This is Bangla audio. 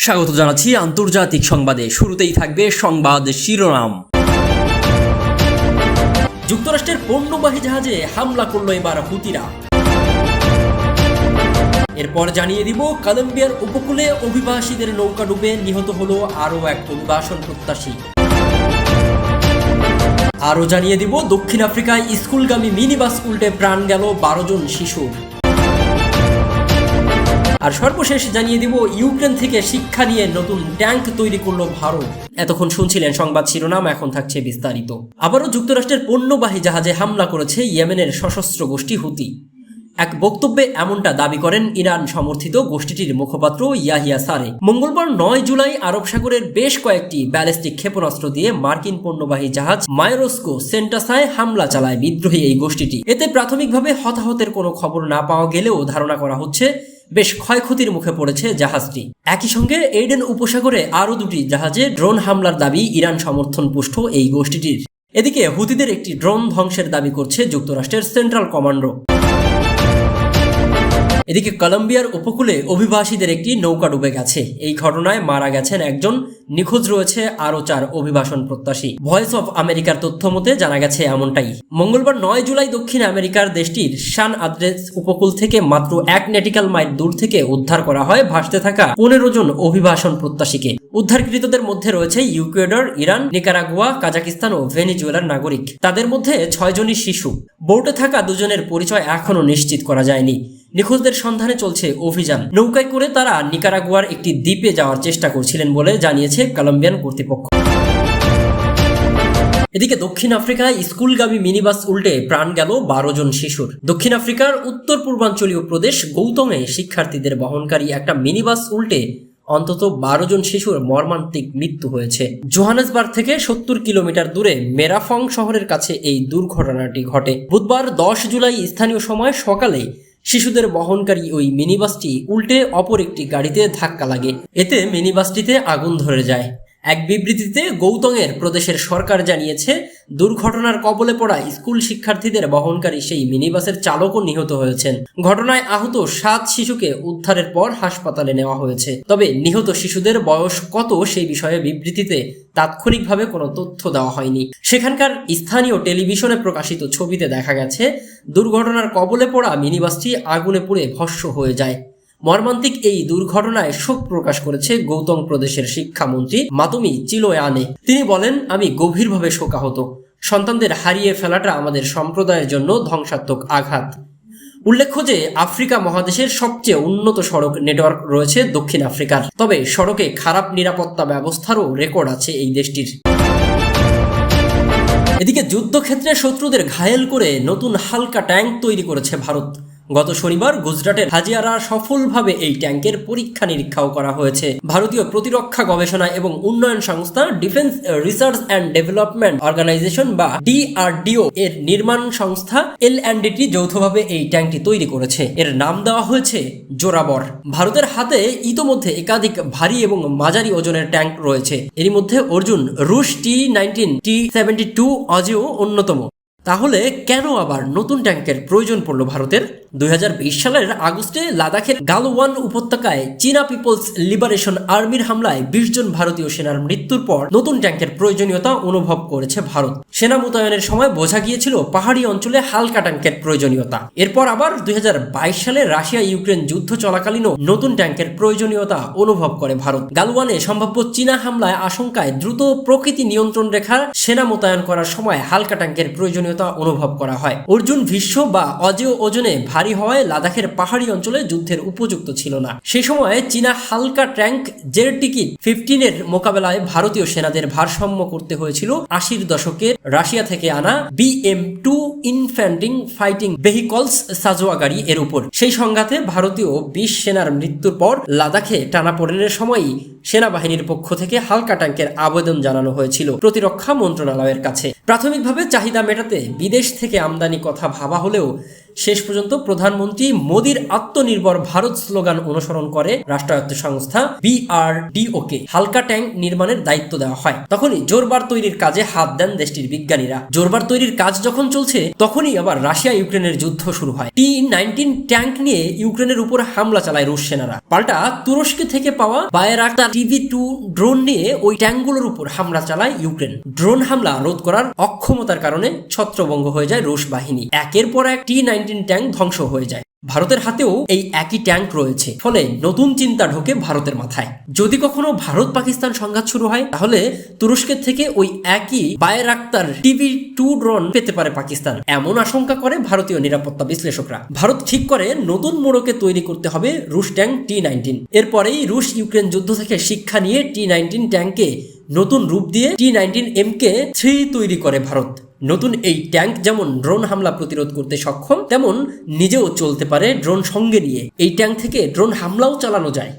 স্বাগত জানাচ্ছি আন্তর্জাতিক সংবাদে। শুরুতেই থাকবে সংবাদ শিরোনাম। যুক্তরাষ্ট্রের পণ্যবাহী জাহাজে হামলা করল এবার হুতিরা। এরপর জানিয়ে দিব কলম্বিয়ার উপকূলে অভিবাসীদের নৌকা ডুবে নিহত হলো আরও এক অভিবাসন প্রত্যাশী। আরও জানিয়ে দিব দক্ষিণ আফ্রিকায় স্কুলগামী মিনি বাস উল্টে প্রাণ গেল 12 জন শিশুর। আর সর্বশেষ জানিয়ে দিব ইউক্রেন থেকে শিক্ষা নিয়ে নতুন ট্যাঙ্ক তৈরি করলো ভারত। এতক্ষণ শুনছিলেন সংবাদ শিরোনাম, এখন থাকছে বিস্তারিত। আবারও যুক্তরাষ্ট্রের পণ্যবাহী জাহাজে হামলা করেছে ইয়েমেনের সশস্ত্র গোষ্ঠী হুতি। এক বক্তব্যে এমনটা দাবি করেন ইরান সমর্থিত গোষ্ঠীটির মুখপাত্র ইয়াহিয়া সারে। মঙ্গলবার 9 জুলাই আরব সাগরের বেশ কয়েকটি ব্যালিস্টিক ক্ষেপণাস্ত্র দিয়ে মার্কিন পণ্যবাহী জাহাজ মায়োরস্কো সেন্টাসায় হামলা চালায় বিদ্রোহী এই গোষ্ঠীটি। এতে প্রাথমিকভাবে হতাহতের কোনো খবর না পাওয়া গেলেও ধারণা করা হচ্ছে বেশ ক্ষয়ক্ষতির মুখে পড়েছে জাহাজটি। একই সঙ্গে এডেন উপসাগরে আরও 2টি জাহাজে ড্রোন হামলার দাবি ইরান সমর্থন পুষ্ট এই গোষ্ঠীটির। এদিকে হুতিদের একটি ড্রোন ধ্বংসের দাবি করছে যুক্তরাষ্ট্রের সেন্ট্রাল কমান্ডো। এদিকে কলম্বিয়ার উপকূলে অভিবাসীদের একটি নৌকা ডুবে গেছে। এই ঘটনায় মারা গেছেন একজন, নিখোঁজ রয়েছে আরও 4 অভিবাসন প্রত্যাশী। ভয়েস অফ আমেরিকার তথ্য মতে জানা গেছে এমনটাই। মঙ্গলবার 9 জুলাই দক্ষিণ আমেরিকার দেশটির সান আন্দ্রেস উপকূল থেকে মাত্র 1 নটিক্যাল মাইল দূর থেকে উদ্ধার করা হয় ভাসতে থাকা 15 জন অভিবাসন প্রত্যাশীকে। উদ্ধারকৃতদের মধ্যে রয়েছে ইকুয়েডর, ইরান, নিকারাগুয়া, কাজাকিস্তান ও ভেনিজুয়েলার নাগরিক। তাদের মধ্যে 6 জনই শিশু। বোটে থাকা 2 জনের পরিচয় এখনও নিশ্চিত করা যায়নি। নিখোঁজদের সন্ধানে চলছে অভিযান। নৌকায় করে তারা নিকারাগুয়ার একটি দ্বীপে যাওয়ার চেষ্টা করছিলেন বলে জানিয়েছে কলম্বিয়ান কর্তৃপক্ষ। এদিকে দক্ষিণ আফ্রিকায় স্কুলগামী মিনিবাস উল্টে প্রাণ গেল 12 জন শিশুর। দক্ষিণ আফ্রিকার উত্তর পূর্বাঞ্চলীয় প্রদেশ গৌতমে শিক্ষার্থীদের বহনকারী একটা মিনিবাস উল্টে অন্তত 12 জন শিশুর মর্মান্তিক মৃত্যু হয়েছে। জোহানেসবার্গ থেকে 70 কিলোমিটার দূরে মেরাফং শহরের কাছে এই দুর্ঘটনাটি ঘটে। বুধবার 10 জুলাই স্থানীয় সময় সকালে শিশুদের বহনকারী ওই মিনিবাসটি উল্টে অপর একটি গাড়িতে ধাক্কা লাগে। এতে মিনিবাসটিতে আগুন ধরে যায়। এক বিবৃতিতে গৌতমের প্রদেশের সরকার জানিয়েছে, দুর্ঘটনার কবলে পড়া স্কুল শিক্ষার্থীদের বহনকারী সেই মিনিবাসের চালকও নিহত হয়েছেন। ঘটনায় আহত 7 শিশুকে উদ্ধারের পর হাসপাতালে নেওয়া হয়েছে। তবে নিহত শিশুদের বয়স কত সেই বিষয়ে বিবৃতিতে তাৎক্ষণিকভাবে কোনো তথ্য দেওয়া হয়নি। সেখানকার স্থানীয় টেলিভিশনে প্রকাশিত ছবিতে দেখা গেছে দুর্ঘটনার কবলে পড়া মিনিবাসটি আগুনে পুড়ে ভস্ম হয়ে যায়। মর্মান্তিক এই দুর্ঘটনায় শোক প্রকাশ করেছে গৌতম প্রদেশের শিক্ষামন্ত্রী মাতুমি চিলোয়ানে। তিনি বলেন, আমি গভীরভাবে শোকাহত। সন্তানদের হারিয়ে ফেলাটা আমাদের সম্প্রদায়ের জন্য ধ্বংসাত্মক আঘাত। উল্লেখ্য যে আফ্রিকা মহাদেশের সবচেয়ে উন্নত সড়ক নেটওয়ার্ক রয়েছে দক্ষিণ আফ্রিকার। তবে সড়কে খারাপ নিরাপত্তা ব্যবস্থারও রেকর্ড আছে এই দেশটির। এদিকে যুদ্ধক্ষেত্রে শত্রুদের ঘায়েল করে নতুন হালকা ট্যাঙ্ক তৈরি করেছে ভারত। গত শনিবার গুজরাটের হাজিয়ারা সফলভাবে এই ট্যাঙ্কের পরীক্ষা নিরীক্ষাও করা হয়েছে। ভারতীয় প্রতিরক্ষা গবেষণা এবং উন্নয়ন সংস্থা defence research and development organisation বা DRDO এর নির্মাণ সংস্থা L&T যৌথভাবে এই ট্যাঙ্কটি তৈরি করেছে। এর নাম দেওয়া হয়েছে জোরাবর। ভারতের হাতে ইতোমধ্যে একাধিক ভারী এবং মাঝারি ওজনের ট্যাঙ্ক রয়েছে। এরই মধ্যে অর্জুন, রুশ T-19, T-72 অজেয় অন্যতম। তাহলে কেন আবার নতুন ট্যাঙ্কের প্রয়োজন পড়ল ভারতের? 2020 সালের আগস্টে লাদাখের গালওয়ান উপত্যকায় চীনা পিপলস লিবারেশন আর্মির হামলায় 20 জন ভারতীয় সেনার মৃত্যুর পর নতুন ট্যাঙ্কের প্রয়োজনীয়তা অনুভব করেছে ভারত। সেনা মোতায়েনের সময় বোঝা গিয়েছিল পাহাড়ি অঞ্চলে হালকা ট্যাঙ্কের প্রয়োজনীয়তা। এরপর আবার 2022 সালে রাশিয়া ইউক্রেন যুদ্ধ চলাকালীনও নতুন ট্যাঙ্কের প্রয়োজনীয়তা অনুভব করে ভারত। গালওয়ানে সম্ভাব্য চীনা হামলায় আশঙ্কায় দ্রুত প্রকৃতি নিয়ন্ত্রণ রেখা সেনা মোতায়েন করার সময় হালকা ট্যাঙ্কের প্রয়োজনীয়তা অনুভব করা হয়। অর্জুন ভীষ্ম বা অজেয় ওজনে ভারী হওয়ায় লাদাখের পাহাড়ি অঞ্চলে যুদ্ধের উপযুক্ত ছিল না। সেই সময় চীনা হালকা ট্যাঙ্ক জেরটিকি 15 এর মোকাবেলায় ভারতীয় সেনাদের ভারসাম্য করতে হয়েছিল 80 দশকের রাশিয়া থেকে আনা BM-2 ইনফ্যান্ট্রি ফাইটিং ভেহিকলস সাজোয়া গাড়ি এর উপর। সেই সংঘাতে ভারতীয় 20 সেনার মৃত্যুর পর লাদাখে টানাপোড়েনের সময়ই সেনাবাহিনীর পক্ষ থেকে হালকা ট্যাঙ্কের আবেদন জানানো হয়েছিল প্রতিরক্ষা মন্ত্রণালয়ের কাছে। প্রাথমিকভাবে চাহিদা মেটাতে বিদেশ থেকে আমদানি কথা ভাবা হলেও শেষ পর্যন্ত প্রধানমন্ত্রী মোদীর আত্মনির্ভর ভারত স্লোগান অনুসরণ করে রাষ্ট্রায়ত্ত সংস্থা BRDO-কে হালকা ট্যাঙ্ক নির্মাণের দায়িত্ব দেওয়া হয়। তখনই জোরবার তৈরির কাজে হাত দেন দেশটির বিজ্ঞানীরা। জোরবার তৈরির কাজ যখন চলছে তখনই আবার রাশিয়া ইউক্রেনের যুদ্ধ শুরু হয়। T-19 ট্যাঙ্ক নিয়ে ইউক্রেনের উপর হামলা চালায় রুশ সেনারা। পাল্টা তুরস্ক থেকে পাওয়া বায়রাক্তার TV-2 ড্রোন নিয়ে ওই ট্যাঙ্কগুলোর উপর হামলা চালায় ইউক্রেন। ড্রোন হামলা রোধ করার অক্ষমতার কারণে ছত্রভঙ্গ হয়ে যায় রুশ বাহিনী। একের পর এক T-19 ট্যাঙ্ক ধ্বংস হয়ে যায়। ভারতের হাতেও এই একই ট্যাঙ্ক রয়েছে, ফলে নতুন চিন্তা ঢোকে ভারতের মাথায়। যদি কখনো ভারত পাকিস্তান সংঘাত শুরু হয় তাহলে তুরস্কের থেকে ওই একই বায়রাক্তার TV-2 ড্রোন পেতে পারে পাকিস্তান, এমন আশঙ্কা করে ভারতীয় নিরাপত্তা বিশ্লেষকরা। ভারত ঠিক করে নতুন মোড়কে তৈরি করতে হবে রুশ ট্যাঙ্ক T-19। এরপরেই রুশ ইউক্রেন যুদ্ধ থেকে শিক্ষা নিয়ে T-19 ট্যাঙ্কে নতুন রূপ দিয়ে T-19MK3 তৈরি করে ভারত। নতুন এই ট্যাঙ্ক যেমন ড্রোন হামলা প্রতিরোধ করতে সক্ষম, তেমন নিজেও চলতে পারে ড্রোন সঙ্গে নিয়ে। এই ট্যাঙ্ক থেকে ড্রোন হামলাও চালানো যায়।